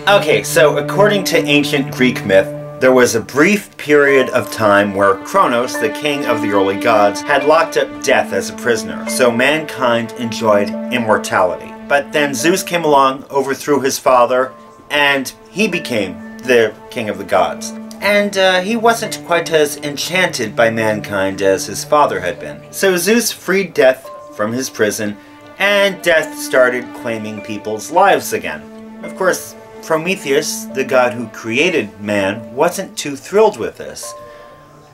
Okay, so according to ancient Greek myth, there was a brief period of time where Kronos, the king of the early gods, had locked up death as a prisoner, so mankind enjoyed immortality. But then Zeus came along, overthrew his father, and he became the king of the gods. And he wasn't quite as enchanted by mankind as his father had been. So Zeus freed Death from his prison, and Death started claiming people's lives again. Of course, Prometheus, the god who created man, wasn't too thrilled with this.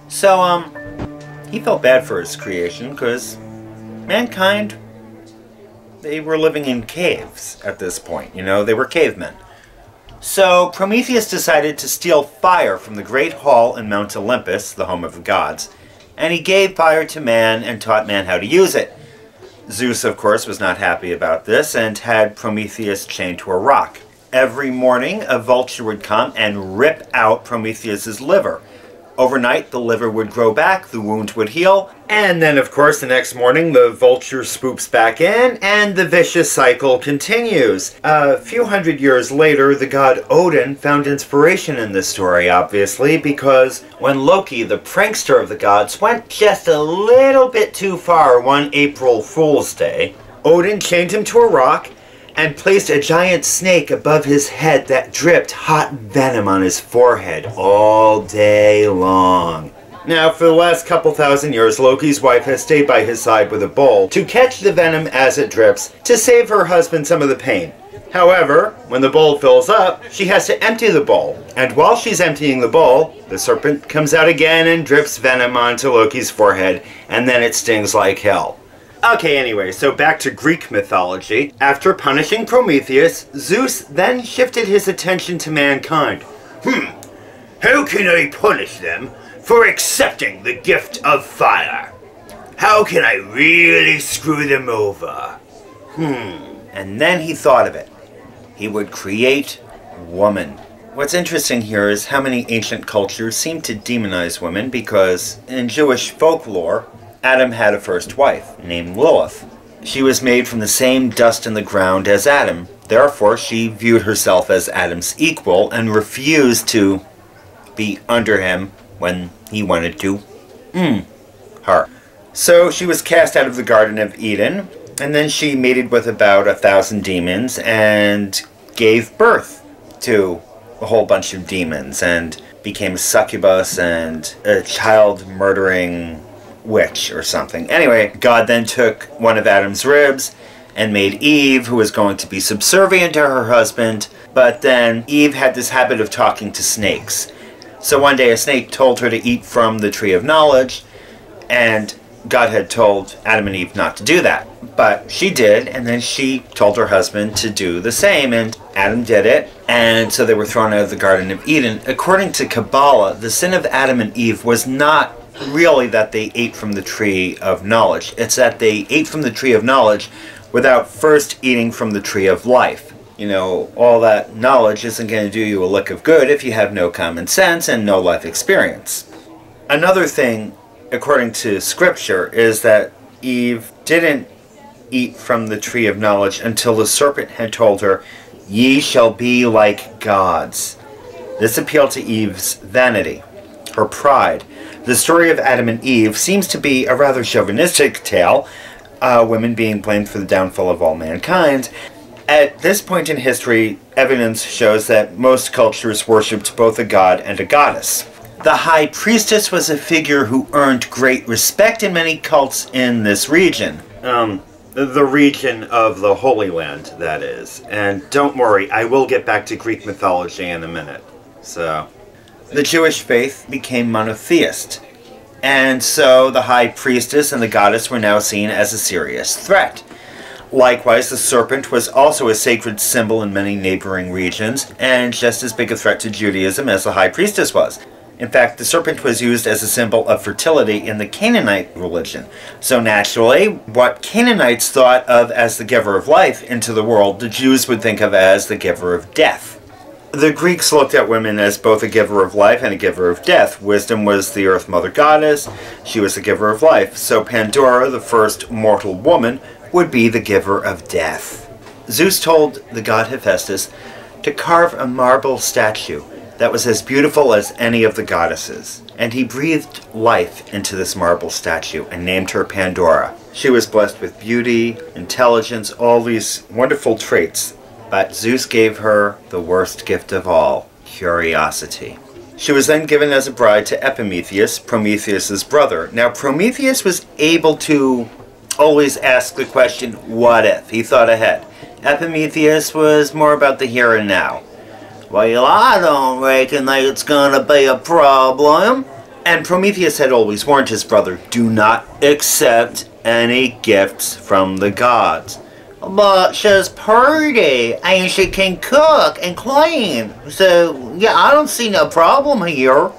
So, he felt bad for his creation, because mankind, they were living in caves at this point, you know, they were cavemen. So, Prometheus decided to steal fire from the Great Hall in Mount Olympus, the home of the gods, and he gave fire to man and taught man how to use it. Zeus, of course, was not happy about this and had Prometheus chained to a rock. Every morning, a vulture would come and rip out Prometheus's liver. Overnight, the liver would grow back, the wound would heal, and then, of course, the next morning, the vulture swoops back in, and the vicious cycle continues. A few hundred years later, the god Odin found inspiration in this story, obviously, because when Loki, the prankster of the gods, went just a little bit too far one April Fool's Day, Odin chained him to a rock, and placed a giant snake above his head that dripped hot venom on his forehead all day long. Now, for the last couple thousand years, Loki's wife has stayed by his side with a bowl to catch the venom as it drips, to save her husband some of the pain. However, when the bowl fills up, she has to empty the bowl. And while she's emptying the bowl, the serpent comes out again and drips venom onto Loki's forehead, and then it stings like hell. Okay, anyway, so back to Greek mythology. After punishing Prometheus, Zeus then shifted his attention to mankind. How can I punish them for accepting the gift of fire? How can I really screw them over? And then he thought of it. He would create woman. What's interesting here is how many ancient cultures seem to demonize women, because in Jewish folklore, Adam had a first wife, named Lilith. She was made from the same dust in the ground as Adam. Therefore, she viewed herself as Adam's equal and refused to be under him when he wanted to her. So she was cast out of the Garden of Eden, and then she mated with about 1,000 demons and gave birth to a whole bunch of demons and became a succubus and a child-murdering witch or something. Anyway, God then took one of Adam's ribs and made Eve, who was going to be subservient to her husband, but then Eve had this habit of talking to snakes. So one day a snake told her to eat from the tree of knowledge, and God had told Adam and Eve not to do that. But she did, and then she told her husband to do the same, and Adam did it, and so they were thrown out of the Garden of Eden. According to Kabbalah, the sin of Adam and Eve was not really that they ate from the tree of knowledge. It's that they ate from the tree of knowledge without first eating from the tree of life. You know, all that knowledge isn't going to do you a lick of good if you have no common sense and no life experience. Another thing, according to scripture, is that Eve didn't eat from the tree of knowledge until the serpent had told her, "Ye shall be like gods." This appealed to Eve's vanity, her pride. The story of Adam and Eve seems to be a rather chauvinistic tale, women being blamed for the downfall of all mankind. At this point in history, evidence shows that most cultures worshipped both a god and a goddess. The high priestess was a figure who earned great respect in many cults in this region. The region of the Holy Land, that is. And don't worry, I will get back to Greek mythology in a minute. So, the Jewish faith became monotheist, and so the high priestess and the goddess were now seen as a serious threat. Likewise, the serpent was also a sacred symbol in many neighboring regions, and just as big a threat to Judaism as the high priestess was. In fact, the serpent was used as a symbol of fertility in the Canaanite religion. So naturally, what Canaanites thought of as the giver of life into the world, the Jews would think of as the giver of death. The Greeks looked at women as both a giver of life and a giver of death. Wisdom was the earth mother goddess. She was the giver of life. So Pandora, the first mortal woman, would be the giver of death. Zeus told the god Hephaestus to carve a marble statue that was as beautiful as any of the goddesses. And he breathed life into this marble statue and named her Pandora. She was blessed with beauty, intelligence, all these wonderful traits. But Zeus gave her the worst gift of all, curiosity. She was then given as a bride to Epimetheus, Prometheus's brother. Now, Prometheus was able to always ask the question, what if? He thought ahead. Epimetheus was more about the here and now. Well, I don't reckon that it's gonna be a problem. And Prometheus had always warned his brother, do not accept any gifts from the gods. But she's pretty, and she can cook and clean. So, yeah, I don't see no problem here.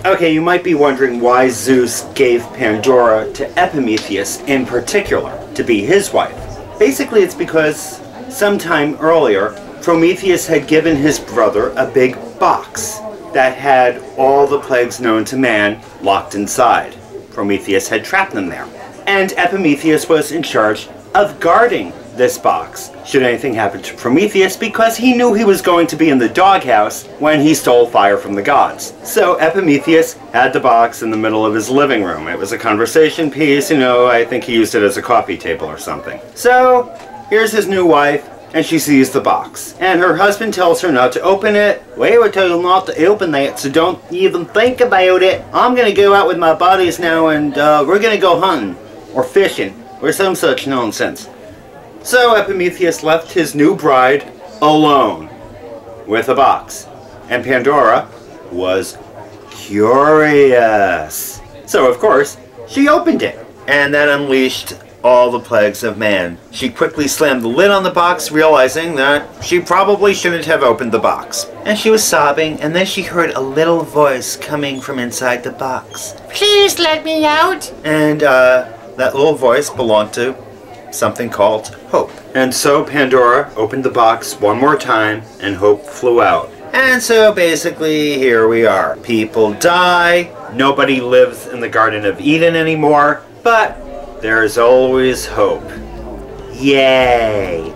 Okay, you might be wondering why Zeus gave Pandora to Epimetheus in particular, to be his wife. Basically, it's because sometime earlier, Prometheus had given his brother a big box that had all the plagues known to man locked inside. Prometheus had trapped them there. And Epimetheus was in charge of guarding this box should anything happen to Prometheus, because he knew he was going to be in the doghouse when he stole fire from the gods. So Epimetheus had the box in the middle of his living room. It was a conversation piece, you know, I think he used it as a coffee table or something. So here's his new wife, and she sees the box. And her husband tells her not to open it. We were told not to open that, so don't even think about it. I'm gonna go out with my buddies now, and we're gonna go hunting or fishing or some such nonsense. So Epimetheus left his new bride alone with a box, and Pandora was curious. So of course, she opened it, and that unleashed all the plagues of man. She quickly slammed the lid on the box, realizing that she probably shouldn't have opened the box. And she was sobbing, and then she heard a little voice coming from inside the box. Please let me out! And that little voice belonged to something called hope. And so Pandora opened the box one more time, and hope flew out. And so basically here we are. People die, nobody lives in the Garden of Eden anymore, but there's always hope. Yay!